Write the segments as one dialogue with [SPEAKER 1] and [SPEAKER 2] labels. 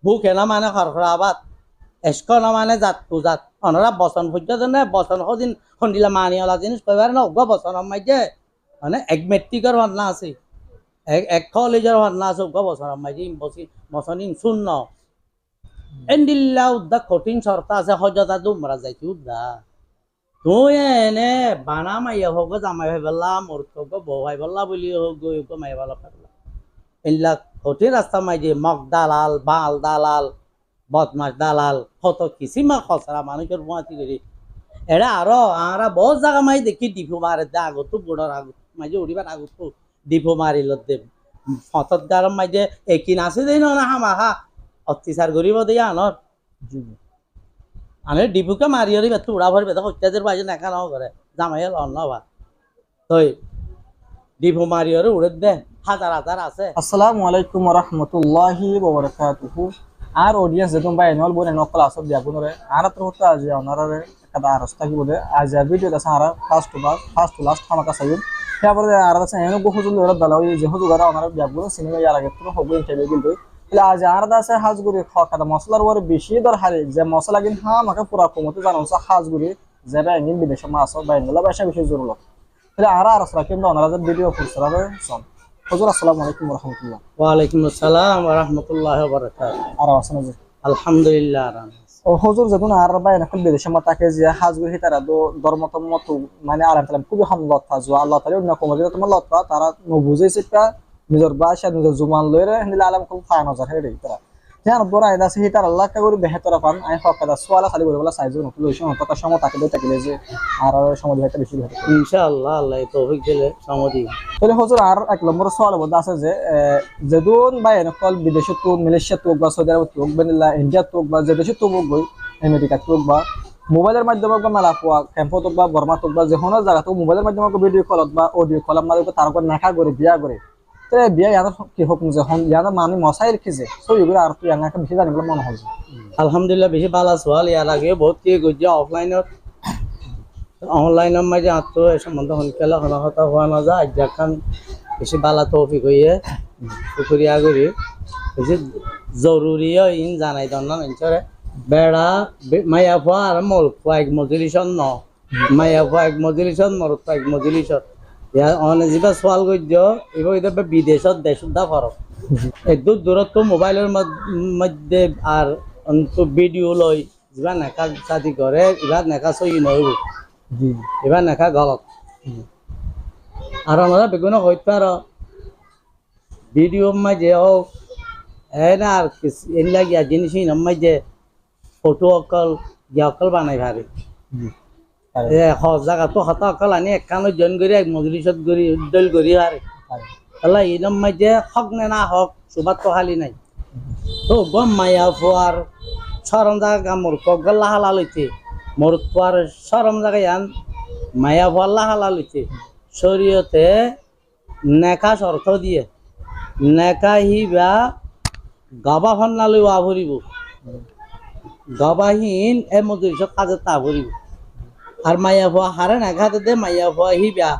[SPEAKER 1] বুকে না মানে খরখরাবাদ এস্ক না মানে জাত জাত অনরা বসন পর্যন্ত না বসন হদিন হন্দিলা মানিয়ালা জিনিস কইবার না অজ্ঞ বসন মাইজে মানে এক মেট্রিকের ভাবনা আছে এক কলেজের ভাবনা আছে অজ্ঞ বসন মাইজে বসি বসনিন শূন্য এন্ডিল্লা উদ্দা কঠিন শর্ত আছে হজতা দুমরা যাইতি উদ্দা তুই এনে বানা মাইয়া হোক জামাই ভাই বললা মোর হোক বউ ভাই বললা বলি হোক গই হোক মাই বলা পারলা এল্লা কঠিন রাস্তা মাইজে মগ দালাল বাল দালাল বদমাস দালাল কত কিসিমা খসরা মানুষের বুয়াতি করি এরা আরো আরা বহুত জায়গা মাই দেখি ডিপো মারে দে আগত বুড়ার আগত মাইজে উড়িবার আগত ডিপো মারিল দে ফতত গারম মাইজে একিন আছে দেই না হামা হা অত্যাচার করিব দেই আনর আনে ডিপুকে মারিয়রি বেত উড়া ভরি বেত হত্যাদের বাজে নাকা নাও করে জামাই অন্য বা তই ডিপু মারিয়রি উড়ে দে হাজার হাজার আছে।
[SPEAKER 2] আসসালামু আলাইকুম ওয়া রাহমাতুল্লাহি ওয়া বারাকাতুহু। আর অডিয়েন্স যেতুম বাই নল বনে নকল আসব দিয়া গুনরে আর তো হতো আজ অনারে কাদা রাস্তা কি বলে আজ ভিডিও দাস আর ফার্স্ট টু লাস্ট হামাকা সাইন তারপরে আর দাস এনো বহুজুল ওরা দালাও যে হতো গারা অনারে দিয়া গুলো সিনেমা ইয়ার আগে তো হবো ইন্টারভিউ কিন্তু তাহলে আজ আর দাস হাজগুরি খাদা মশলার ওরে বেশি দর হারে যে মশলা কিন হা আমাকে পুরা কমতে জানো হাজগুরি যেটা ইন বিদেশে মাছ বাইনলা বেশি বেশি জরুরত তাহলে আর আসরা কিন্তু অনারা ভিডিও ফুরসরা সন হুজুর আসসালামু আলাইকুম ওয়া রাহমাতুল্লাহ।
[SPEAKER 1] ওয়া আলাইকুম আসসালাম ওয়া রাহমাতুল্লাহি ওয়া বারাকাতুহু।
[SPEAKER 2] আর আসেন জি
[SPEAKER 1] আলহামদুলিল্লাহ
[SPEAKER 2] ও হুজুর যখন আর বাই না খুব বিদেশে মাতাকে যে হাজগুর হিতারা দো ধর্মত মত মানে আলাম তালাম খুবই হামলত ফাজু আল্লাহ তাআলা না কম যে তোমার লতা তারা ন বুঝাইছে তা নিজের ভাষা নিজের জুমান লইরে হিলা আলাম খুব ফায় নজর হেরে তারা জান বড় আইদা সে হিতার আল্লাহ কা করে বেহতর পান আই হকদা সোয়ালা খালি বলে বলা সাইজু নতুন লইছে হত সময় তাকে দে তাকে যে আর সময় হইতা বেশি হইতা
[SPEAKER 1] ইনশাআল্লাহ আল্লাহ তৌফিক দিলে সমদি।
[SPEAKER 2] তাহলে হুজুর আর এক নম্বর সওয়াল বলতে আছে যে যেদুন বা এনকল বিদেশে তো মালয়েশিয়া তো বা সৌদি আরব তো বানিলা ইন্ডিয়া তো বা যে দেশে তো গই আমেরিকা তো বা মোবাইলের মাধ্যমে বা মেলা পোয়া ক্যাম্পো তো বা বর্মা তো বা যে কোনো জায়গা তো মোবাইলের মাধ্যমে ভিডিও কল বা অডিও কল আমাদের তার উপর নাকা করে বিয়া করে তো বিয়া ইয়ার কি হোক যে হন ইয়ার মানে মশাই রেখেছে সো এগুলো আর তুই আমাকে বেশি জানি বলে মনে হয়।
[SPEAKER 1] আলহামদুলিল্লাহ বেশি ভালো সোয়াল ইয়ার আগে বহুত কি গজ্জা অফলাইনত অনলাইনের মাঝে আত্ম এ সম্বন্ধে হনকেলা হনাহতা হওয়া না যায় যাখান বেশি বালা তৌফিক হইয়ে শুকরিয়া করি বেশি জরুরি ইন জানাই দন্না নিচরে বেড়া মাইয়া ফুয়া আর মরুক ফুয়া এক মজলিসন ন মাইয়া ফুয়া এক মজলিসন মরুক ফুয়া এক মজলিসত ইয়ার অনে যেটা সোয়াল গজ্জ এবার এটা বিদেশত দেশুদ্ধা ফরক একদূর দূরত্ব মোবাইলের মধ্যে আর ভিডিও লই যা নেকা সাদি করে এবার নেকা সই নইব এবার নেখা গলত আর আমরা বেগুন হইতে আর ভিডিও মাঝে হোক না আর এগুলা গিয়া জিনিস মাঝে ফটো অকল গিয়া অকল বানাই ভারে জায়গা তো হতা অকল আনি একখান জয়েন করি এক মজলিসত করি উদ্দল করি হারে তাহলে এই মাঝে হক নে না হক সুবাদ তো খালি নাই তো গম মাইয়া ফুয়ার সরম জায়গা মোর কগল্লা হালা লইতে মোর ফুয়ার সরম জায়গায় আন মায়া ভল্লা হালাল হইছে শরীয়তে নেকা শর্ত দিয়ে নেকা হিবা গবা ফন্নালৈ আভরিব গবাহীন এ মজুরিসব কাজে তা ভরিব আর মাইয়া ভুয়া হারে নেখাতে দে মাইয়া ভুয়া হিবা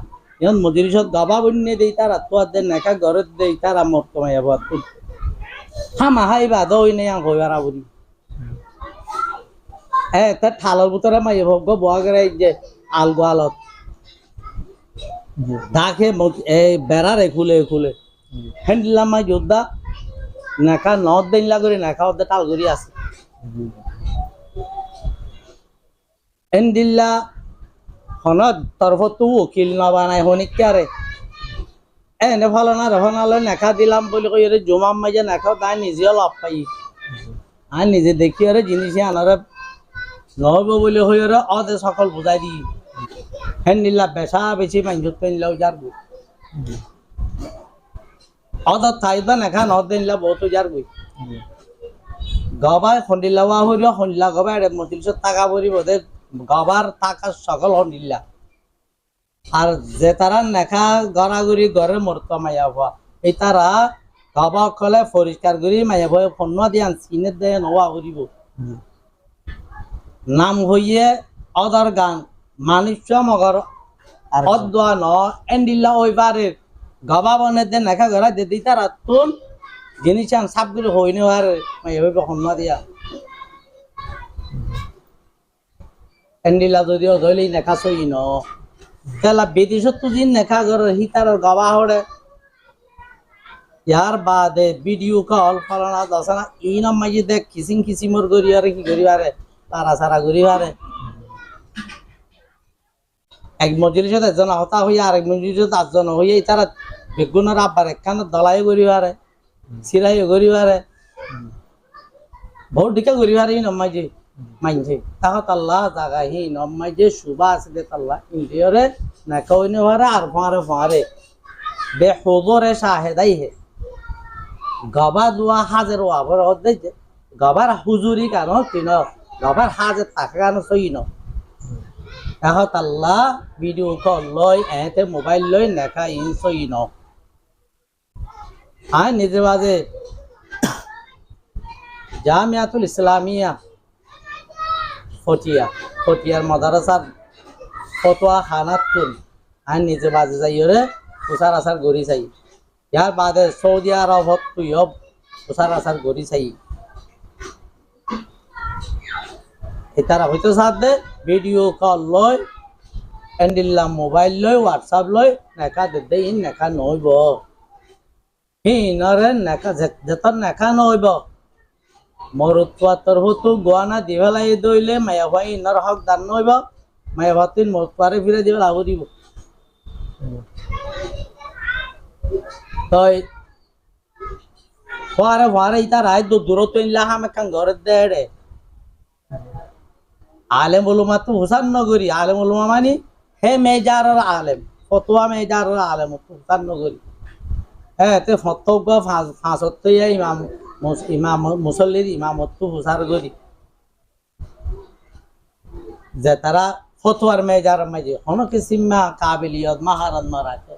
[SPEAKER 1] ইহন মজুরিসত গবা বন্যে দেই তারা তোয়ার দে নেকা ঘরত দেই তারা মরতো মাইয়া ভুয়া তুল হামা হাইবা দই নেই আং হইবার আবরি তার ঠালার ভিতরে মাইয়া ভোগ বোয়া করে যে আল গোয়ালত ঢাকে এই বেড়ারে খুলে খুলে হ্যান্ডিলাম মাই যোদ্ধা নেখা নদ দিনলা করে নেখা অর্ধে টাল করি আছে হ্যান্ডিল্লা হনত তরফ তো উকিল নবানাই হনিকারে এনে ভালো না রহনালে নেখা দিলাম বলে কই জমাম মাঝে নেখাও তাই নিজেও লাভ পাই আর নিজে দেখি আরে জিনিস আনারে নহব বলে হই অদে সকল বুঝাই দি হ্যান্ডিল্লা বেচা বেশি মাইজত পেনলাও যার বই অদর থাইবা নেখা নদ দিনলা বহুত যার বই গবাই খন্ডিল্লা হইল খন্ডিল্লা গবাই মজলিসত টাকা ভরিব দে গবার টাকা সকল খন্ডিল্লা আর যে তারা নেখা গড়াগড়ি ঘরে মরত মাইয়া ভুয়া এই তারা গবা কলে পরিষ্কার করি মাইয়া ভুয়া ফন্ন দিয়ান চিনের দিয়ে নোয়া করিব নাম হইয়ে অদর গান মানুষ মগর অদ্দোয়া ন এন্ডিল্লা ওই বারের গবা বনে দে নেখা গড়া দে দিই তারা তুন জিনিস চান সাপগুলো হইনি আর এভাবে হন্মা দিয়া এন্ডিলা যদিও ধরলেই নেখা সই ন তেলা বিদেশত তো দিন নেখা গর হিতার গাবা হড়ে ইয়ার বাদে ভিডিও কল ফলানা দশনা এই নাম মাঝে দেখ কিসিম কিসিমর গড়ি আর কি গড়ি আরে তারা সারা গড়ি আরে এক মজলিসত একজন হতা হইয়া আরেক মজলিসত আটজন হইয়া তারা বেগুনের আব্বার একখান দলাই গড়ি আরে সিরাই গড়ি আরে বহুত দিকে গড়ি আরে এই নাম মাঝে মাইনছে তাহত আল্লাহ জাগা হি নাম মাঝে সুবা আছে দে আল্লাহ ইন্ডিয়রে না কইনে হারে আর ফারে বেহুজুরে শাহেদাই হে গবা দুয়া হাজের ওয়াবর হদ্দে গবার হুজুরি কেন কিন গবার হাজের তাকে কেন সই ন তাহত আল্লাহ ভিডিও কল লয় এতে মোবাইল লয় নেখা ইন সই ন আয় নিজে বাজে জামিয়াতুল ইসলামিয়া ফটিয়ার মাদ্রাসার ফতোয়া খানাত তুল আয় নিজে বাজে যাই রে উসার আসার গড়ি চাই ইয়ার বাদে সৌদি আরবত তুই উসার আসার গড়ি চাই এটারা হইতে সাথে ভিডিও কল লয় এন্ডিল্লা মোবাইল লয় হোয়াটসঅ্যাপ লয় নেকা দে ইন নেকা নইব হিনরে নেকা যেতন নেকা নইব মরুত্বাতর হতো গোয়ানা দিবেলাই দইলে মায়া ভাই ইনর হক দান নইব মায়া ভাতিন মরুত্বারে ফিরে দিবে লাগু দিব তই ফারে ইতা রায় দূরত্ব ইনলা হামে কান ঘরে দেড়ে আলেম উলুমা তো হুসান নগরী আলেম উলুমা মানে হে মেজারর আলেম ফতোয়া মেজারর আলেম হুসান নগরী হ্যাঁ তে ফতোয়া ফাঁসত ইমাম মুসল্লির ইমামত তো হুসার গরি যে তারা ফতোয়ার মেজার মাঝে হনকে সিম্মা কাবিলিয়ত মাহারাত মারাতে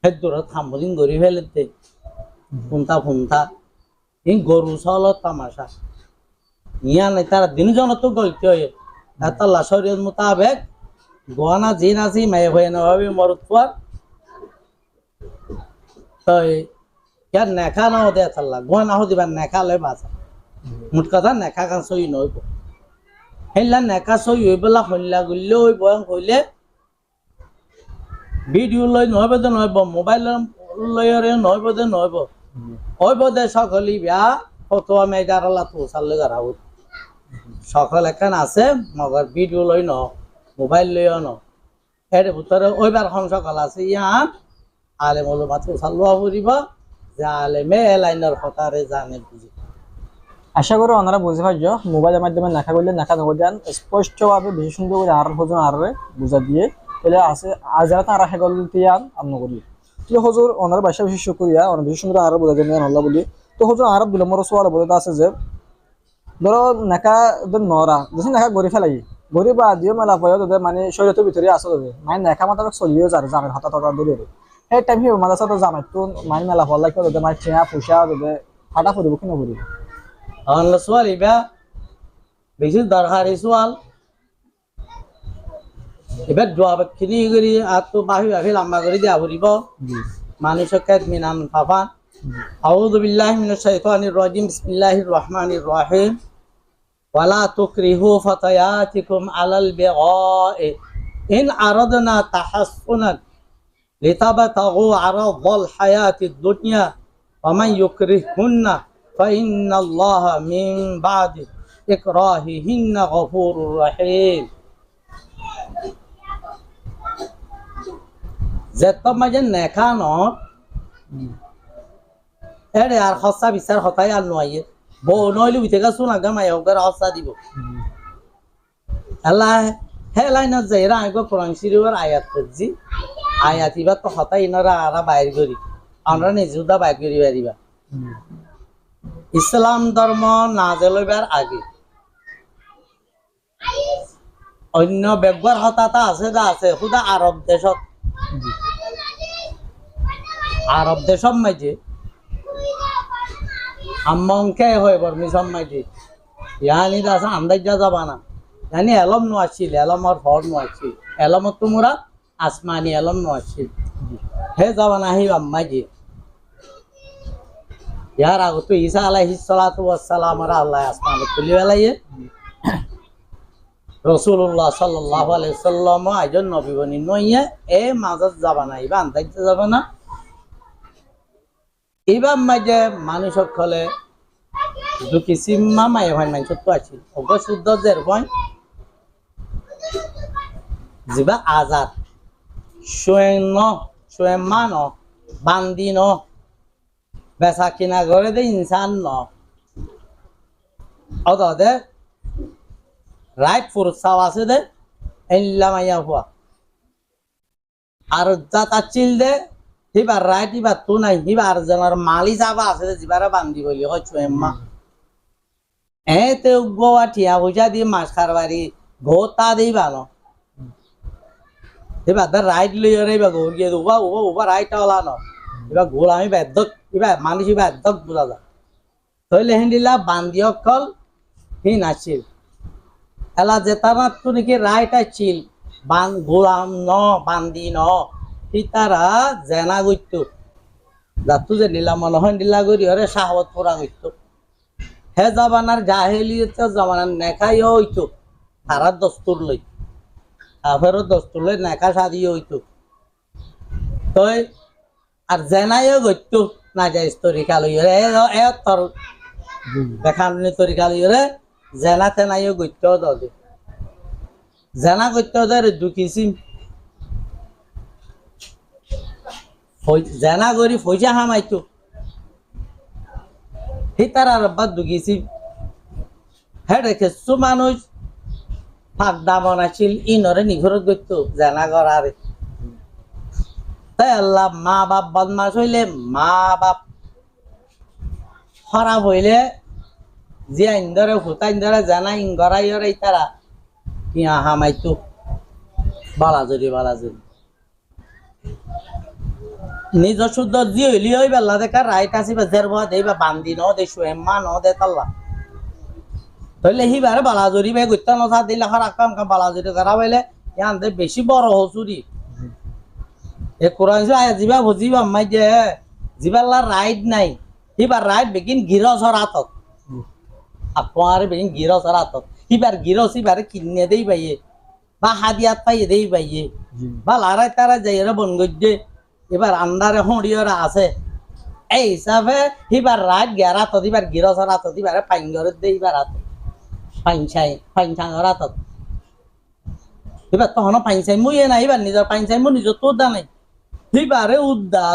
[SPEAKER 1] হেদুরত হামদিন গরি ফেলতে ফুনতা ইন গরু চলত তামাশা ইয়া নাই তারা দিনজন তো গলতি হয়ে আল্লাহ শরীয়ত মোতাবেক গোয়ানা জিন আছি মায়ে হয়ে নভাবে মরুত্বার তো ইয়ার নেখা নাও দে আল্লাহ গোয়ানা হো দিবার নেখা লয় বাসা মুট কথা নেখা কান সই নইব হেলা নেখা সই হইবেলা হল্লা গুল্লে ওই বয়ং হইলে ভিডিও লই নহব দে নহব মোবাইল লয়রে নহব দে নহব হইব দে সকলি বিয়া ফতোয়া মেজার আল্লাহ তো সাল্লে গারাউ সকল এখান আছে মগর ভিডিও লই ন মোবাইল লইও ন এর ভিতরে ওইবার খন সকল আছে ইয়ান আলেম উলামা তো সাল্লাহ করিব যে আলেমে লাইনের কথারে জানে বুঝি
[SPEAKER 2] আশা করি ওনারা বুঝে পাইছ মোবাইলের মাধ্যমে নেখা করলে নেখা নগদান স্পষ্টভাবে বেশি সুন্দর করে আর হজন আরে বুঝা দিয়ে এলে আছে আজারা তারা হেগল তিয়ান আমন করি তো হজুর ওনার ভাষা বেশি শুকরিয়া ওনার বেশি সুন্দর আর বুঝা দেন আল্লাহ বলি তো হজুর আরব দিলে মোর সোয়াল বলে আছে যে ধরো নেকা নরা যখন নেকা গড়ি ফেলাই গড়ি বা দিও মেলা পয় তোদের মানে শরীরের ভিতরে আসো তোদের মানে নেকা মাথা চলিও যার জামের হাতা টাকা ধরে সেই টাইম হিও মাদাসা তো জামাই তো মানে মেলা ফল লাগে তোদের মানে চেয়া ফুসা তোদের ফাটা ফুরিব কি নকরিব
[SPEAKER 1] আল্লাহ সোয়াল ইবা বেশি দরকারি সোয়াল এবার জবাব খিনি করি আর তো বাহি লম্বা করে দিয়া ফুরিব মানুষকে মিনান ফাফা أعوذ بالله من الشيطان الرجيم بسم الله الرحمن الرحيم ولا تكرهوا فتياتكم على البغاء إن أردنا تحصنا لتبتغوا عرض الحياة الدنيا ومن يكرههن فإن الله من بعد إكراههن غفور رحيم زت مجن نكانو এরে আর হসা বিচার হতাই আর নয় বউ নইলে উঠে গেছো না গামাই ওগের হসা দিব আল্লাহ হে লাইনত যাই রা আইগো কোরআন শরীফের আয়াত করছি আয়াত ইবা তো হতাই নরা আরা বাইর করি আমরা নিজুদা বাইর করি পারিবা ইসলাম ধর্ম নাজেল হইবার আগে অন্য ব্যবহার হতাতা আছে যা আছে খুদা আরব দেশত মাঝে আম্মংকে হয় বর্মি সম্মাইটি ইয়ানি দাসা আন্দাজা যাবানা ইয়ানি এলম নো আছিল এলমর ফর নো আছিল এলমত তোমরা আসমানি এলম নো আছিল হে যাবানা হি আম্মাজি ইয়ার আগত ঈসা আলাইহিস সালাতু ওয়াস সালাম আল্লাহ আসমানে তুলি বেলাইয়ে রাসূলুল্লাহ সাল্লাল্লাহু আলাইহি সাল্লাম আইজন নবী বনি নইয়ে এ মাজাজ যাবা না ইবা আনতাইতে যাবা না ইবা মাঝে মানুষ সকলে দুকি সিম্মা মাই হয় নাই ছোট আছে অগ শুদ্ধ জের পয়েন্ট জিবা আজাদ সোয়েন মান বান্দি ন বেচা কিনা করে দে ইনসান ন অদে রাইট ফুরসাও আছে দে এল্লা মাইয়া হুয়া আর জাতা চিল দে হিবার রাইট হিবার তো নাই হিবার জনের মালি যাবা আছে দে জিবারা বান্দি বলি হয় সোয়েম্মা তে গোয়া ঠিয়া পয়সা দিয়ে মাছ খারবারি ঘোতা দেই ভালো এবার ধর রাইট লইয়া রে এবার ঘুর গিয়ে উবা রাইট ওলা ন এবার ঘোর আমি বেদক এবার মানুষ বেদক বোঝা যায় তইলে হেন্দিলা বান্দি অকল হি নাছিল এলা যেতারা তো নাকি রাইট আছিল গোলাম ন বান্দি ন তারা জেনা গইতো যাতু যে নীলা মনে হয় নীলা করি হরে সাহবত পুরা গইতো হে জামানার জাহেলিয়ত জামানার নেখাই হইতো তারা দস্তুর লই আফেরও দস্তুর লই নেখা সাদি হইতো তই আর জেনাইও গইতো না যায় তরিকা লই রে এ তোর দেখানি তরিকা লই রে জেনা তেনাইও গইতো দে জেনা গইতো দে দুকিসিম জেনা করি পয়সা হামাইতো তারা রব্বা দুগিছি হ্যাঁ রেখেছো মানুষ ফাঁক দামন আছিল ইনরে নিঘরত গইতো জেনা করারে তাই আল্লাহ মা বাপ বদমাস হইলে মা বাপ খারাপ হইলে যে ইন্দরে হুতা ইন্দরে জানা ইঙ্গরাই হরে তারা কিয়া হামাইতো বালাজুরি নিজ শুদ্ধ জি হইলি হই বেলা দেখা রাইট আসি বা জের বয়া দেই বা বান্দি ন দে সোয়েম্মা ন দে তাল্লা তইলে হিবারে বালাজুরি বে গইতা ন সা দিলা খার আকাম কাম বালাজুরি করা হইলে ইয়ান দে বেশি বড় হসুরি এ কোরআন সে আয়া জিবা বুঝিবা মাই যে জিবাল্লা রাইট নাই হিবার রাইট বেগিন গিরস রাতত আপনারে বেগিন গিরস রাতত হিবার গিরস হিবারে কিনে দেই বাইয়ে বা হাদিয়াত পাইয়ে দেই বাইয়ে বা লারাই তারা যাইরা বন গজ্জে এবার আন্দারে হড়িয়রা আছে এই হিসাবে হিবার রাত গেরা তো দিবার গিরস রাত দিবার পাইঙ্গরে দে এবার রাত পাইনছাং রাত এবার তখন পাইনছাই মুইয়ে নাই এবার নিজের পাইনছাই মু নিজের তোর দা নাই হিবারে উদ্দা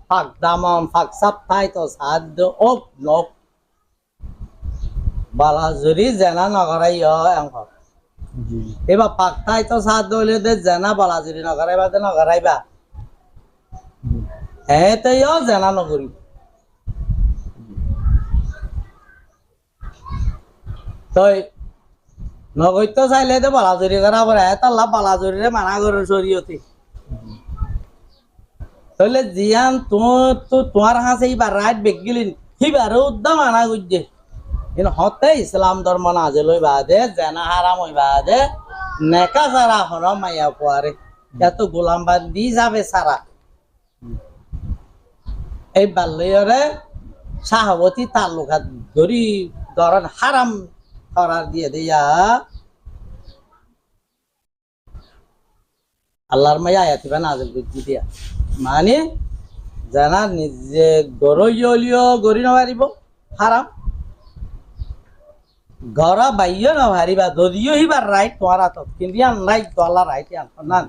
[SPEAKER 1] ফাঁক দামন ফাঁক সাপ্তাই তো সাধ্য ও লোক বালাজুরি জেনা নগরাই এবার পাকতাই তো সাধ্য হইলে দে জেনা বালাজুরি নগরাইবা দে নগরাইবা এতেও জানা নগরী তই নগৈত চাইলে তো বালাজুরি করা পরে তাল্লা বালাজুরিরে মানা করে শরীয়তে তইলে জিয়ান তোমার হাসে এইবার রাইট বেগিলিন সিবারে উদ্দাম মানা করছে কিন্তু হতে ইসলাম ধর্ম নাজে লই বাদে জানা হারাম হই বাদে নেকা সারা হন মাইয়া পোয়ারে এত গোলাম বান্দি যাবে সারা এই বাল্যরে সাহাবতী তাল্লুকাত ধরি ধরেন হারাম করার দিয়ে দিয়া আল্লাহর মায়া আয়াতিবা নাজিল করছি দিয়া মানে জানা নিজে গরইলিও গড়ি নহারিব হারাম গড়া বাইয় নহারিবা যদিও হিবার রাইট তোমার হাতত কিন্তু ইয়ান রাইট তো আল্লাহ রাইট ইয়ান না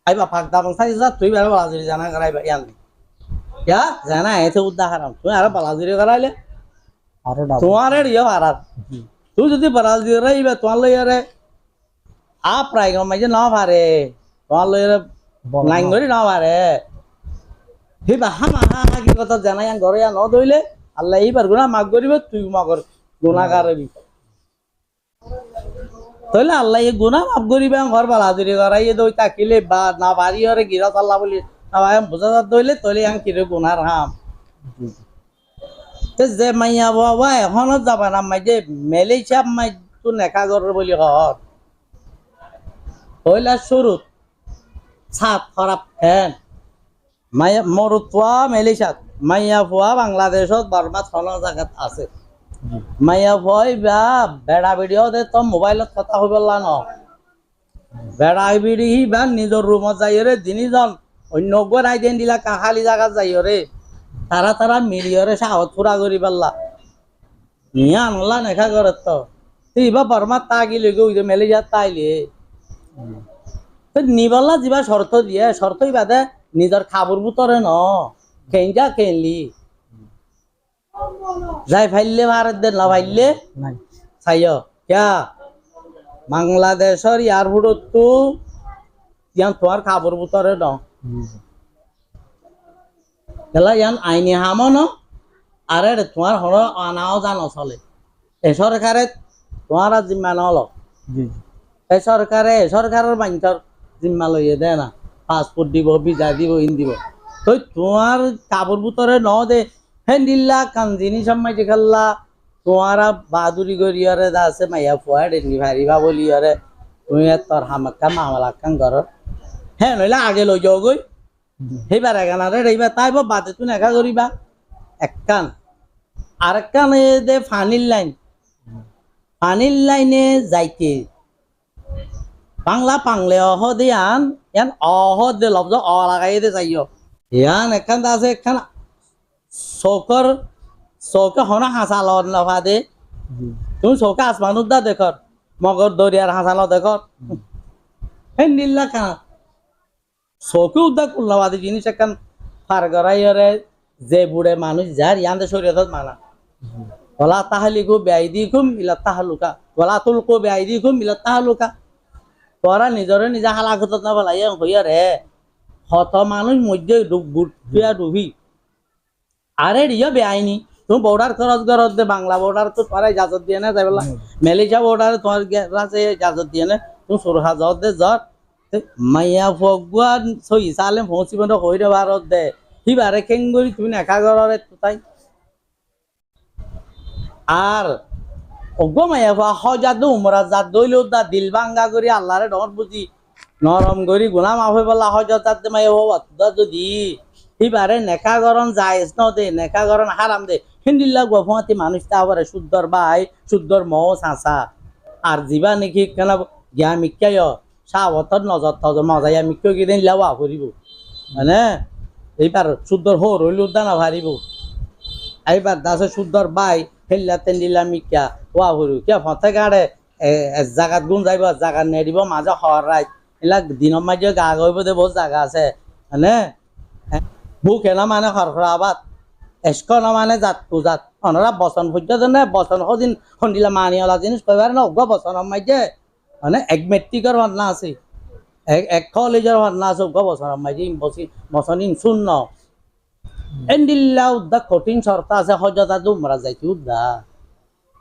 [SPEAKER 1] আইবা ফাঁক দাম চাই যা তুই বেড়া বালাজুরি জানা করাইবা ইয়ান क्या जाना है थे उदाहरण तू यार बलाजरी कराइले तुम्हारे ये मारा तू যদি बलाजरी रही तो आलो यार आप राइगो मजे ना मारे तो आलो यार लाइंगरी ना मारे हि हम आहा की কথা জানা ইয়ান ঘরে না দইলে আল্লাহ এইবার গুনাহ মাফ করিব তুই মাগর গুনাহগার হবি তইলে আল্লাহ এই গুনাহ মাফ করিবে ঘর বলাজরি করাইয়ে দই তাকিলে বা না বাড়ি হরে গিরাত আল্লাহ বলি বোঝা দইলে তইলে আং কিরে গুনার হাম যে মাইয়া বাবা এখনো যাবা না মাই যে মেলেছিয়া মাই তো নেকা গরের বলি হর তইলা শুরুত ছাপ খারাপ ফ্যান মাই মরুতোয়া মেলেছিয়া মাইয়া ফুয়া বাংলাদেশত বর্মাত হন জায়গাত আছে মাইয়া ফুয়াই বা বেড়া ভিডিও দে তো মোবাইলত কথা হইবলা ন বেড়া বিড়ি বা নিজের রুমত যাইরে দিনিজন অন্য নাই দিন দিলা কাহালি জায়গা যাইরে তারা তারা মিলিয়রে সাহত পুরা করি পারলা নিয়া আনলা নেখা করে তো তুইবা বর্মা তাগি লই গই মেলে যা তাইলে তো নিবাল্লা যিবা শর্ত দিয়ে শর্তই বাদে নিজের খাবর বুতরে ন কেঞ্জা কেনলি যাই ফাইলে ভারত দে না ফাইলে
[SPEAKER 2] নাই
[SPEAKER 1] চাইয় ক্যা বাংলাদেশের এয়ারপোর্টত তো ইয়ান তোমার খাবর বুতরে ন এলা ইয়ান আইনি হামো ন আরে তোমার হর আনাও জানো চলে এ সরকারে তোমার জিম্মা নল
[SPEAKER 2] জি
[SPEAKER 1] এই সরকারের বাঞ্চার জিম্মা লইয়ে দেয় না পাসপোর্ট দিব ভিসা দিব ইন দিব তো তোমার কাপড় বুতরে ন দে হেন্দিল্লা কাঞ্জিনি সম্মাই দেখাল্লা তোমার বাহাদুরি করিয়ারে আছে মাইয়া ফুয়া ডেঙ্গি ভারিবা বলিয়ারে তুমি তোর হামাক্কা মামলাক্কান ঘর হ্যাঁ নইলে আগে লই যাও গই সেইবার এগানারে এইবার তাই বাদে তুমি একা করিবা একখান আরেকখান দে পানির লাইনে যাইতে বাংলা পাংলে অহ দিয়ান ইয়ান অহ দে লফজ অ লাগাই দে যাইও ইয়ান একখান আছে একখান চৌকে হনা হাসা লফা দে তুমি চৌকে আসমানুর দা দেখর মগর দরিয়ার হাসাল দেখর হেন দিল্লা খান চৌকে উদ্দা কুল্লাবাদী জিনিস একখান ফার গড়াইরে যে বুড়ে মানুষ যার ইয়ান শরীয়ত মানা ওলা তাহালিকু বেআইদিকুম ইলা তাহালুকা ওলা তুলকু বেআইদিকুম ইলা তাহালুকা তোরা নিজরে নিজে হালাকত না বলাই হইয়া রে হত মানুষ মধ্যে ডুবি আরে রিয়া বেআইনি তুমি বর্ডার খরচ দে বাংলা বর্ডার তো তোরা ইজাজত দিয়ে না যাই বলা মালয়েশিয়া বর্ডার তোমার রাজে ইজাজত দিয়ে না তুমি সুরহা জত দে জত মাইয়া ফগুয়া সই সালে পৌঁছিব হইরে ভারত দে সিবারে কেঙ্গুরি তুমি নেখা ঘরে তাই আর অগ্য মাইয়া ফুয়া হজাত উমরা জাত দইলেও দা দিল ভাঙ্গা করি আল্লাহরে ডর বুঝি নরম করি গোলাম আফে বলা হজাত জাত মাইয়া হওয়া যদি সিবারে নেখা গরম যায় ন দে নেখা গরম হারাম দে হিন্দিল্লা গফাতি মানুষটা আবার শুদ্ধর ভাই শুদ্ধর মহ চাঁচা আর যিবা নাকি কেন গিয়া মিক্কায় সাবতর নজর তজ মজাইয়া মিক্ক কিদিন লাওয়া করিব মানে এইবার শুদ্ধর হর হইল দানা ভারিব এইবার দাসে শুদ্ধর ভাই ফেললা তেন্দিলা মিক্কা ওয়া হরু কিয়া ফতে গাড়ে জাগাত গুণ যাইব জাগা নেড়িব মাঝে হর রাইত এলা দিনের মাঝে গা গইব দে বহুত জাগা আছে মানে বুক এনা মানে খরখরা আবাদ এসকো না মানে জাত পূজাত অনরা বচন পর্যন্ত নে বচন সদিন সন্দিলা মানিয়ালা জিনিস কইবার না অগ্য বচনের মাঝে মানে এক মেট্রিকের ভাবনা আছে এক কলেজের ভাবনা আছে অগ্য বচনের মাঝে বচন শূন্য এন্ডিল্লা উদ্দা কঠিন শর্ত আছে হজতা দুমরা যাইছি উদ্দা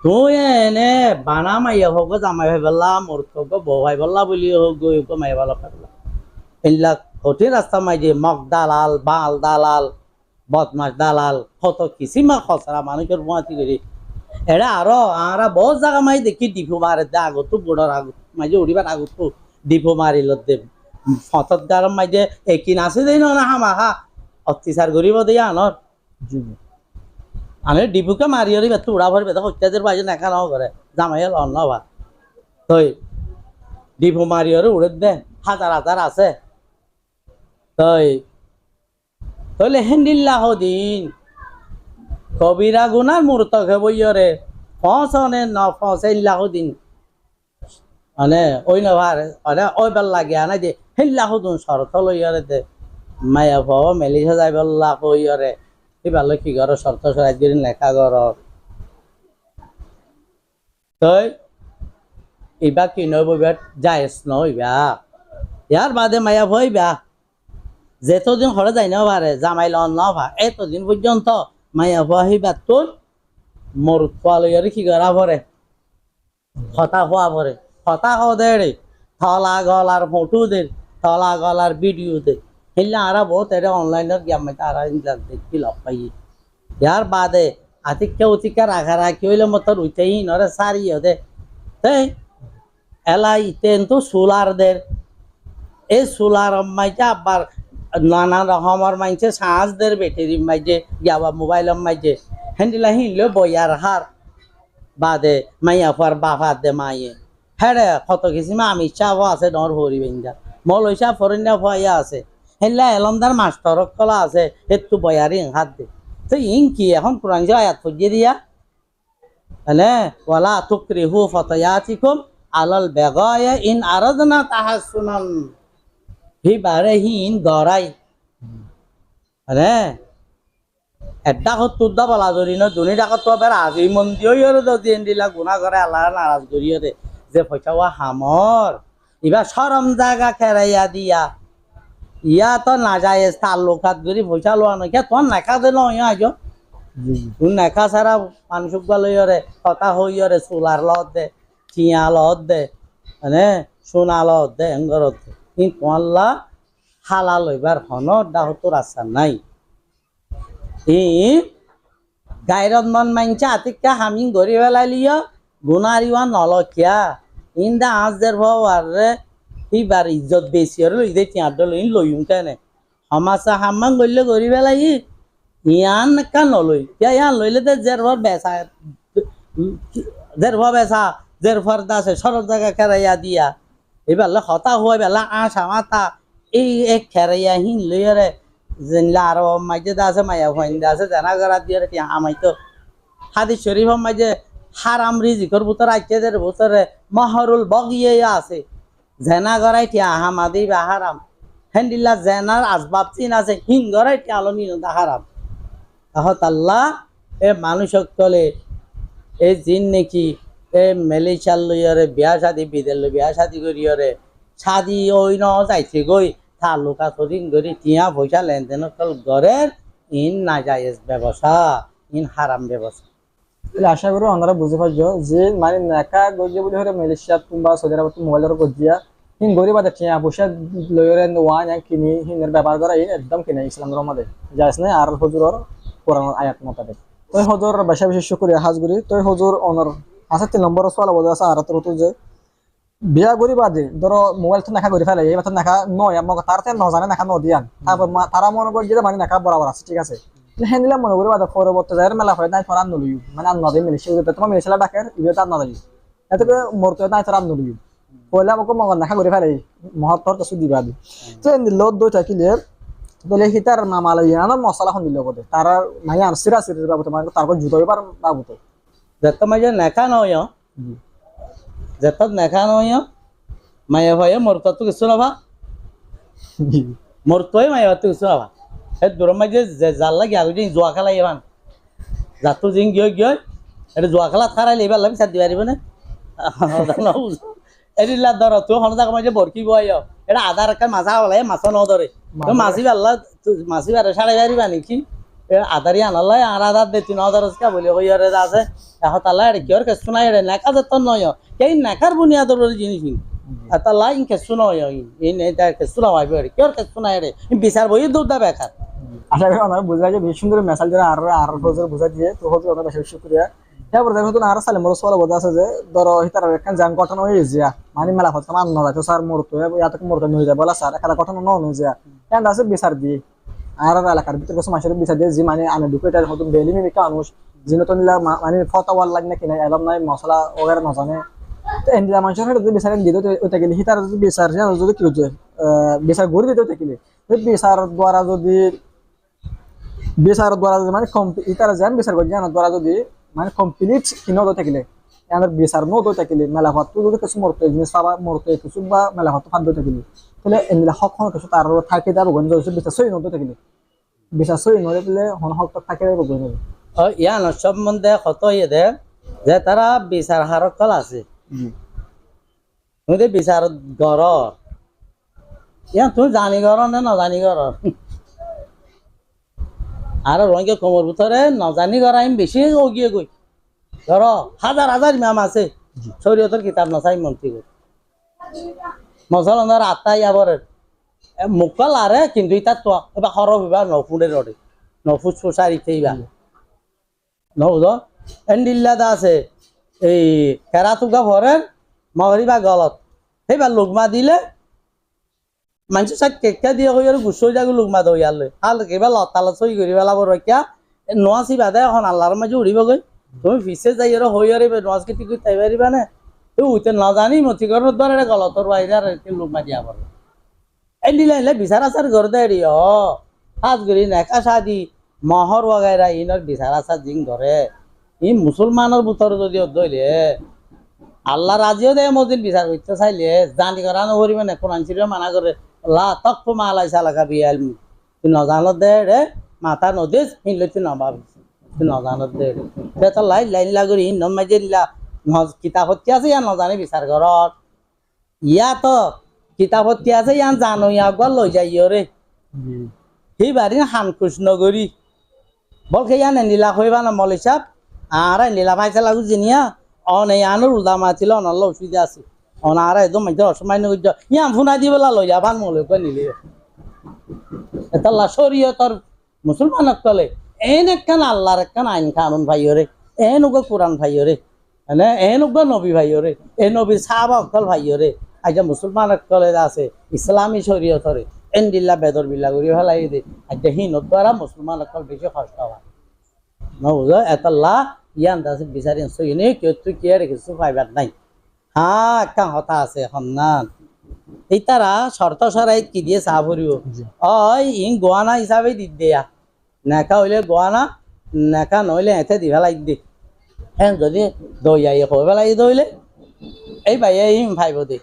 [SPEAKER 1] তুই এনে বানা মাইয়া হোক জামাই ভাই বললা মূর্খ বউ ভাই বললা বলি হোক গই মাই বলা পারলা এগুলা কঠিন রাস্তা মাঝে মগ দালাল বাল দালাল বদমাস দালাল কত কিসিমা খসরা মানুষের বুয়াতি করি এরা আরো আরা বহুত জায়গা মাই দেখি ডিপো মারে দে আগত বুড়ার আগত মাঝে উড়িবার আগত ডিপো মারিল দে ফতত গারম মাঝে একিন আছে দেই না হামাহা অত্যাচার করিব দিয়ে আনর আমি ডিপুকে মারি হরি বেতু উড়া ভরি বেতা হত্যাচার বাজে নেখা নাও করে জামাইয়ের অন্য বা তই ডিপু মারি হরি উড়ে দে হাজার হাজার আছে তই তইলে হেন্দিল্লা হদিন কবিরা গুনার মূর্ত খেবইয়রে ফসনে ন ফসেল্লাহ দিন মানে ওই নভার মানে ওই বেল লাগিয়া নাই যে হেল্লাহ দিন শরত লইয়রে দে মায়া ভাও মেলিসা যাই বললা কইরে কি ভালো কি ঘর শর্ত সরাই দিন লেখা ঘর তই ইবা কি নইবা যাইস নইবা ইয়ার বাদে মায়া ভইবা যেতদিন ঘরে যাই না পারে জামাই লন ন ভা এতদিন পর্যন্ত মায়া ভাইবা তোর মোর ফলইরে কি করা পরে হতা হওয়া পরে হতা হও দে রে থলা গলার ফটো দে থলা গলার ভিডিও দে হেলা আরা বহুত এটা অনলাইনের গেম মে তারা ইনলাগ দেখি লপ পাই ইয়ার বাদে আতিক্য উতিকা রাখা রাখি হইলে মতর উঠেই নরে সারি দে তাই এলাই তেন তো সোলার দের এই সোলার মাইটা আবার নানা রকমের মাইছে সাজদের ব্যাটারি মাইজে গিয়াবা মোবাইলের মাইজে হ্যান্ডিলা হিনলে বইয়ার হার বাদে মাইয়া ফার বাফার দে মাইয়ে হ্যাঁ কত কিসিমা আমি চাও আছে ডর হরি বেঞ্জা মলইসা ফরিনা ফয়া আছে হেলা এলমদার মাস্টার কলা আছে একটু বয়ারি হাত দে তো ইন কি এখন কোরআন যে আয়াত ফুজিয়ে দিয়া মানে ওয়ালা তুকরিহু ফাতায়াতিকুম আলাল বাগায়া ইন আরাদনা তাহাসসুনান হিবারে হিন গরাই মানে এটা হত্তুদা বলা ধরি না দুনি ডাকত তো বের আজি মন্দিও ইরে দ দিন দিলা গুনাহ করে আল্লাহ নারাজ করিয়ে দে যে পয়সাওয়া হামর ইবা শরম জায়গা খেরাইয়া দিয়া ইয়া তো না যায় তাল্লুকাত গরি পয়সা লোয়া নয় কে তোর নাকা দে নয় আজো তুই নাকা সারা মানুষ লইরে কথা হইরে সোলার লত দে চিয়া লত দে মানে সোনা লত দে এঙ্গরত দে কিন্তু আল্লাহ হালাল হইবার হন ডাহতর আশা নাই ই গাইরত মন মানছে আতিকা হামিং গরি বেলাইলিও গুনারিওয়া নলকিয়া ইন্দা আজদের ভারে ইবার ইজ্জত বেশি আর লই দে তিয়াদ লই লইম কেনে হামাসা হাম্মাং গইলে গরি বেলাই ইয়ান কা নলই ইয়ান লইলে দে জের ভর বেসা জের ভর বেসা জের ফরদা আছে সরব জায়গা খেরাইয়া দিয়া এবার হতা হয় বেলা আশা মাথা এই এক খেরাইয়া হিন লইরে যেনলা আর মাইজে আছে মায়া হইন্দা আছে জানা গরা দিয়ে তিয়া আমাইতো হাদিস শরীফ মাইজে হারাম রিজিকর ভিতর আইতেদের ভিতরে মাহরুল বগিয়ে আছে জেনা গরাই তিয়া হামাদি বা হারাম হেন্দিল্লা জেনার আসবাব চিন আছে হিন গরাই তিয়া আলো নিন হারাম তাহত আল্লাহ এ মানুষক তলে এই জিন নাকি এ মেলেশিয়ার লইরে বিয়া শাদি বিদেল বিয়া শাদি করিয়রে শাদি ওই ন যাইছে গই তালুকা সদিন গরি টিয়া পয়সা লেনদেন কল গরের ইন নাজায়েজ ব্যবসা ইন হারাম ব্যবসা
[SPEAKER 2] তাহলে আশা করি ওনারা বুঝতে পারছো যে মানে নাকা গজিয়ে বলে হলে মালয়েশিয়া কিংবা সৌদি আরব মোবাইলের গজিয়া হিন গরিব আছে টিয়া পয়সা লইরে ওয়ান কিনি হিনের ব্যবহার করা ইন একদম কিনে ইসলাম ধর্মে যাইস না আর হুজুরর কোরআন আয়াত মোতাবেক তো হুজুর বেশা বেশি শুকরিয়া হাজগুরি তো হুজুর ওনার আছে 3 নম্বর সওয়াল বলে আছে আর তো যে বিয়া করি বাদে ধরো মোবাইল তো নাকা করে ফেলে এই মাত্র নাকা নয় আমাকে তার থেকে নজানে নাকা নদিয়ান তারপর তারা মনে করে যে মানে নাকা বরাবর আছে ঠিক আছে হ্যাঁ দিলাম মনে করি বাদে পরবর্তী যাই মেলা হয় নাই ফরান নলিও মানে আর নদী মিলিশে তোমার মিলিশলা ডাকের ইবে তার নদী এত করে মরতে নাই তার নলিও পয়লা আমাকে মগন নাকা করে ফেলে মহত্তর কিছু দিবা দি তো লত দই থাকিলে বলে হিতার মামালইয়া না মশলা খন দিল বলে তার মানে আর সিরা সিরা বাবু তোমার তারপর জুতো এবার বাবু তো
[SPEAKER 1] যত মাঝে নাকা নয় যত নাকা নয় মায়া ভাইয়া মরতা তো কিছু না ভা মরতই মায়া তো কিছু না ভা এই দূর মাঝে জাল লাগি আগে জোয়া খেলা এবান যাতো জিং গিয়ে গিয়ে এটা জোয়া খেলা থারাইলে এবার লাগি সাথে পারিব না এদিলা ধর তুই হন জায়গা মাঝে বরকি বয় এটা আধার একটা মাছা হলাই মাছ ন ধরে তো মাছি পারলা মাছি পারে সাড়ে পারিবা নাকি আধারি আনালাই আর আধার দে তিন আধার বলে হইয়ারে আছে এখন তালা এটা কিয়র কেসু নাই রে নাকা যত নয় এই নাকার বুনিয়াদর জিনিস তালা ইন কেসু নয় এই কেসু না ভাইবে কিয়র কেসু নাই রে বিচার বই দুধ দা বেকার
[SPEAKER 2] আশা করি ওনারা বুঝা যায় বেশ সুন্দর মেসাল যারা আর হুজুর বুঝা দিয়ে তো হুজুর ওনার বেশি শুকরিয়া তারপর দেখো তো আর সালে মোর সওয়াল বোঝা আছে যে ধরো হিতার একটা জান গঠন হয়ে যায় মানে মেলা হচ্ছে মান না তো স্যার মোর তো ইয়াতে মোর তো নই যায় বলা স্যার একটা গঠন ন নই যায় কেন আছে বিচার দিয়ে আর এলাকার ভিতরে কিছু মানুষের বিচার দিয়ে যে মানে আমি দুপুরটার হতো বেলি মিমি মানুষ যিনি তো নিলা মানে ফতাওয়াল লাগ না কিনা এলম নাই মশলা ওগেরা না জানে তো এন্ডিলা মানুষের যদি বিচার দিতে ওইটা গেলে হিতার যদি বিচার যদি কি হচ্ছে বিচার গড়ি দিতে থাকিলে বিচার দ্বারা যদি মানে ইতারা যান বিচার করে জানার দ্বারা যদি মানে কমপ্লিট কিনো তো থাকিলে আমাদের বিচার নো তো থাকিলে মেলা ভাত তো যদি কিছু মরতে জিনিস পাবা মরতে কিছু বা মেলা ভাত খাদ্য থাকিলে তাহলে এমনি হক হন কিছু তার থাকে যাব গঞ্জ বিচার সই নো তো থাকিলে বিচার সই নলে দিলে হন হক থাকে গঞ্জ
[SPEAKER 1] ইয়ান সম্বন্ধে কত ইয়ে দে যে তারা বিচার হারক কল আছে তুই বিচার গর ইয়ান তুই জানি গর না নজানি গর আর রঙে কোমর ভিতরে নজানি গর আমি বেশি ওগিয়ে গই ধর হাজার হাজার ইমাম আছে শরীয়তের কিতাব নচাই মন্ত্রী গই মসলন্দার আত্মাই আবার মুকাল আরে কিন্তু ইতা তো এবার হরফ এবার নফুডের রডে নফুজ প্রসারিতে ইবার নবুধ এন্ডিল্লাদা আছে এই কেরাতুকা ভরের মগরিবা গলত সেইবার লুকমা দিলে মানুষ সাত কেকা দিয়ে হই আর গুছো যাগো লুকমা দইয়ালে হাল কেবা লতালা সই করি বেলা বড় কিয়া নোয়াসি বাদে এখন আল্লাহর মাঝে উড়িব গই তুমি ফিসে যাই আর হই আর নোয়াজ কে ঠিক তাই পারিবা না তো উইতে না জানি মতি করার দ্বারা গলতর বাইরে আর লুকমা দিয়া পড়ে এই দিলে বিচার আচার করে দেয় রে হাজ করি নেকা শাদি মহর वगैरह ইনর বিচার আচার জিং ধরে ই মুসলমানের ভিতর যদি দইলে আল্লাহ রাজিও দেয় মদিন বিচার করতে চাইলে জানি করা নকরিবে না কোরআন শরীফে মানা করে লা তকফু মা লাইসা লাকা বিইলমি তুই নজানত দে রে মাথা নদিস হিনলে তুই নবাবি তুই নজানত দে রে বেতা লাইন লাইন লাগরি নন মাইজিল্লা কিতাবত আছে ইয়া নজানে বিচার করত ইয়া তো কিতাবত আছে ইয়ান জানো ইয়া গল লই যাইও রে হি বাড়ি হানকুশ নগরী বলকে ইয়ান নীলা কইবা না মলি সাহেব আর নীলা ভাইসা লাগু জিনিয়া অন এই আনুর উদামা ছিল অনল অসুবিধা আছে অন আর একদম মাইতে অসময় নগর ইয়ান ফোনা দিবেলা লই যা ভান মলে কই নিলে এটা লা শরীয়তর মুসলমান কলে এন একখান আল্লাহর একখান আইন কানুন ভাইয়রে এন উগো কোরআন ভাইয়রে মানে এন উগো নবী ভাইয়রে এ নবী সাহাবা অকল ভাইয়রে আজ মুসলমান কলে আছে ইসলামী শরীয়তরে এন দিল্লা বেদর বিল্লা করি ফেলাই দে আজ হিনত দ্বারা মুসলমান অকল বেশি কষ্ট হয় না বুঝো এতলা ইয়ান দাসে বিচারিন সইনে কেউ তুই কে রেখেছো পাইবার নাই হ্যাঁ একটা হতা আছে সন্ধান এই তারা শর্ত সরাই কি দিয়ে চা ভরিব ওই ইং গোয়ানা হিসাবে দি দেয়া নেকা হইলে গোয়ানা নেকা নইলে এতে দি ফেলাই দি হ্যাঁ যদি দই আই হয়ে ফেলাই দইলে এই ভাই ইম ভাইব দে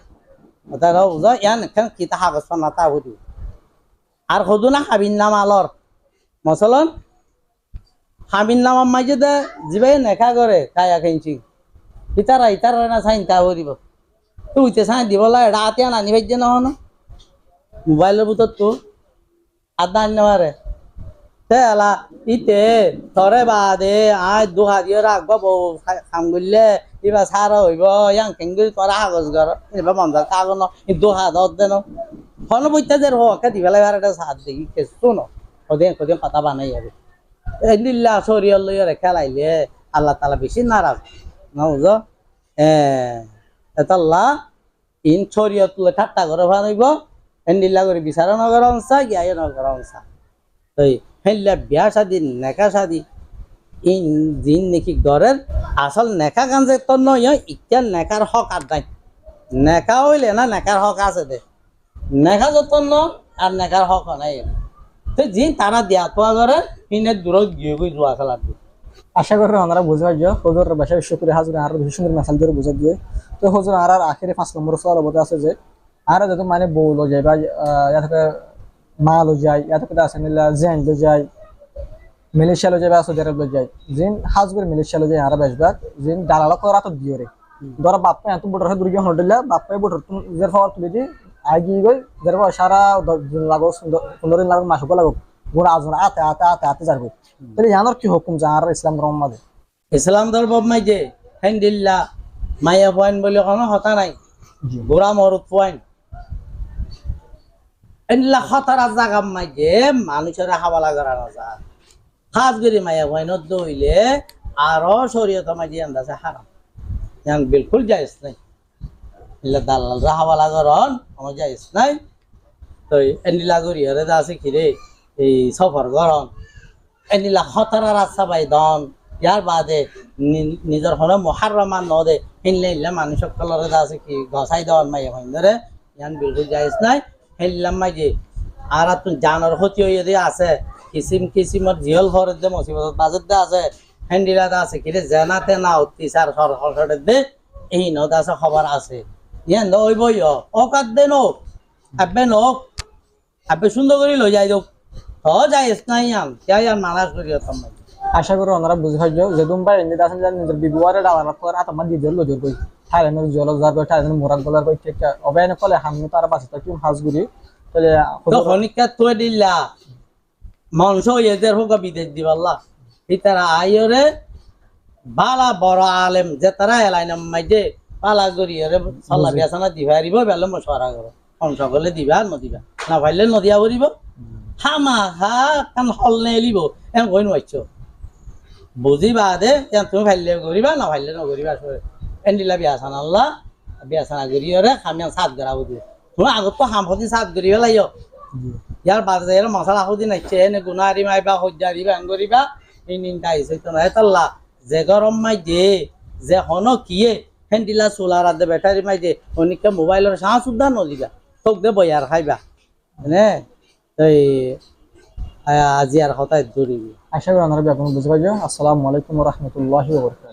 [SPEAKER 1] তারা বুঝো ইয়ান এখন কিতা কাগজ না তা ভরিব আর সদু না হাবিন নাম আলর মসলন হাবিন নাম মাঝে দে যিবাই নেখা করে খায়া খেয়েছি ইতারা না চাইন তা ভরিব তুইতে চাই দিবলা এটা আতিয়া নানি ভাইছে নহন মোবাইলের ভিতর তো আদা আনি নেওয়ারে তে এলা ইতে তরে বাদে আয় দুহা দিয়ে রাখব বউ কাম করলে এবার সারা হইব ইয়াং কেঙ্গুরি তোরা কাগজ ঘর এবার মন্দার কাগজ দুহা দর দেন হন বইতে যে হোকে দিবেলা এবার একটা সাত দেখি কেসু ন কদিন কথা বানাই যাবে দিল্লা শরীয় লইয়া খেলাইলে আল্লাহ তালা বেশি নারাজ না বুঝো এতাল্লা ইন শরীয়ত তুলে ঠাট্টা করে ভাইব হেন্দিল্লা করে বিচারা নগর অংশা গিয়ে নগর অংশা তো হেল্লা বিয়া শাদি নেকা শাদি ইন জিন নাকি ঘরের আসল নেকা গান যে তোর নয় ইত্যা নেকার হক আর নাই নেকা হইলে না নেকার হক আছে দে নেকা যতন আর নেকার হক নাই তো জিন তারা দিয়া তোয়া করে ইনের দূরত গিয়ে গই জোয়া খেলার
[SPEAKER 2] আশা করি ওনারা বুঝে পাইছো হুজুর বাসায় শুক্রে হাজুর আর বেশি সুন্দর মেসাল ধরে বুঝে দিয়ে তো হুজুর আর আখেরে 5 নম্বর সওয়াল বলতে আছে যে আর যত মানে বউ লো যায় বা ইয়া থেকে মা লো যায় ইয়া থেকে আছে নিলা জেন লো যায় মালয়েশিয়া লো যায় বা সৌদি আরব লো যায় জিন হাজুর মালয়েশিয়া লো যায় আর বেশবার জিন দালাল করা তো দিও রে ধর বাপ্পা এত বড় হে দুর্গি হন্ডলা বাপ্পা বড় তুমি জের ফাওয়ার তুলে দি আগি গই জের সারা দিন লাগো 15 দিন লাগো মাসও লাগো গুণ আজনা আতে যাবে তাহলে জানার কি হুকুম জানার ইসলাম ধর্ম মাঝে
[SPEAKER 1] ইসলাম ধর্ম মাঝে হেন্দিল্লা মাইয়া পয়েন্ট বলে কোনো হতা নাই গোড়া মরুত পয়েন্ট হেন্দিল্লা হতার জায়গা মাঝে মানুষের হাওয়ালা করা না খাস করে মাইয়া পয়েন্ট দইলে আরো শরীয়ত মাঝে আন্দাজে হারাম ইয়ান বিলকুল জায়েজ নাই ইল্লা দালাল হাওয়ালা করন কোনো জায়েজ নাই তো হেন্দিল্লা করি হরে আছে কি রে এই সফর গরম এনিলা হতারা রাস্তা পাই দন ইয়ার বাদে নিজের হলে মহারমান নদে হিনলে মানুষ সকলের আছে কি গসাই দেওয়ার মাই হইন ধরে ইয়ান বিলকুল যাইস নাই হেললাম মাই যে আর তুই জানার ক্ষতি হয়ে দিয়ে আছে কিসিমর জিহল ঘরের দে মুসিবত বাজের দে আছে হেন্ডিলা আছে কি রে জেনাতে না অত্যাচার সরকারের দে এই নদ আছে খবর আছে ইয়ান ওই বই অকাত দে নোক আবে নোক আবে সুন্দর করে লই যাই দোক যাইস নাই ইয়ান ইয়ান মানাস করি তোমার
[SPEAKER 2] আশা করি ওনারা বুঝে পাইছো যে তুমি ভাই এমনি আছেন জানেন নিজের বিবুয়ারে ডালার পর আত আমার দিদি লজর কই থাইল্যান্ডের জলজার কই থাইল্যান্ডের মোরাক গলার কই ঠিক অবেনে কলে হামনি তার বাসে তো কি হাজগুরি তাহলে
[SPEAKER 1] তো হনিকা তো দিলা মনসো এদের হোক বিদেশ দিবাল্লা ইতারা আইরে বালা বড় আলেম যে তারা এলাইনাম মাইজে পালা করি রে সাল্লা বিয়াসানা দিবারিব বেলে মশওয়ারা করো অংশ বলে দিবা নদিবা না ভাইলে নদিয়া করিব হামা হা কান হল নেলিব এম কই নইছো বুঝিবা দে তুমি ভাইলে করিবা না ভাইলে নকরিবা এন্ডিলা বিয়াসানা আল্লাহ বিয়াসানা করি রে খামিয়া সাত গড়া বুঝি তোমার আগত তো হামহতি সাত করি পেলাইও ইয়ার বাজে এর মশলা হুদি নাইছে এনে গুনারি মাইবা হজ্জারি ব্যাং করিবা এই নিন্দা আইছে তো নাই তাল্লা যে গরম মাই দে যে হন কিয়ে হেন্ডিলা সোলার আদে ব্যাটারি মাই দে অনিকে মোবাইলের সাঁ সুদ্ধা নদিবা তোক দে বয়ার খাইবা নে এই আজি আর হতায় দূরিবি
[SPEAKER 2] আশা করি আপনারা ব্যাপক বুঝতে পারছো। আসসালামু আলাইকুম ওয়া রাহমাতুল্লাহি ওয়া বারাকাতুহু।